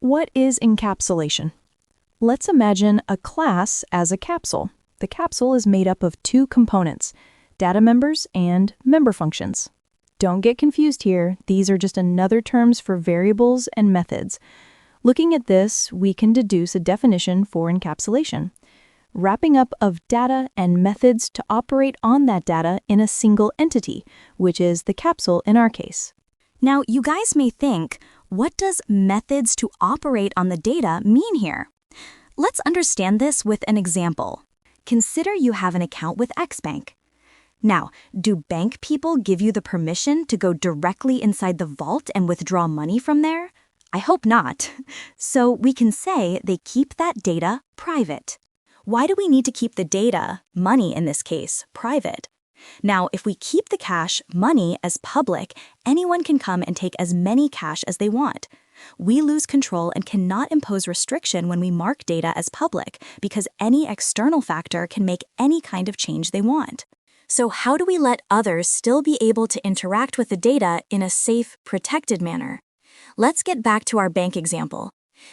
What is encapsulation? Let's imagine a class as a capsule. The capsule is made up of two components, data members and member functions. Don't get confused here. These are just another terms for variables and methods. Looking at this, we can deduce a definition for encapsulation. Wrapping up of data and methods to operate on that data in a single entity, which is the capsule in our case. Now, you guys may think, what does methods to operate on the data mean here? Let's understand this with an example. Consider you have an account with X Bank. Now, do bank people give you the permission to go directly inside the vault and withdraw money from there? I hope not. So we can say they keep that data private. Why do we need to keep the data, money in this case, private? Now, if we keep the cash, money, as public, anyone can come and take as many cash as they want. We lose control and cannot impose restriction when we mark data as public because any external factor can make any kind of change they want. So how do we let others still be able to interact with the data in a safe, protected manner? Let's get back to our bank example.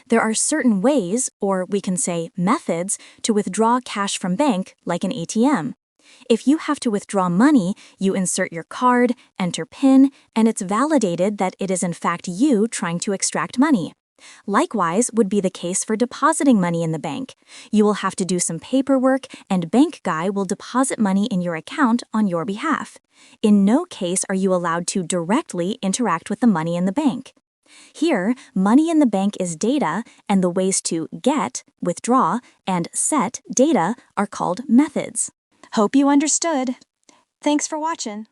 There are certain ways, or we can say methods, to withdraw cash from bank, like an ATM. If you have to withdraw money, you insert your card, enter PIN, and it's validated that it is in fact you trying to extract money. Likewise would be the case for depositing money in the bank. You will have to do some paperwork, and bank guy will deposit money in your account on your behalf. In no case are you allowed to directly interact with the money in the bank. Here, money in the bank is data, and the ways to get, withdraw, and set data are called methods. Hope you understood. Thanks for watching.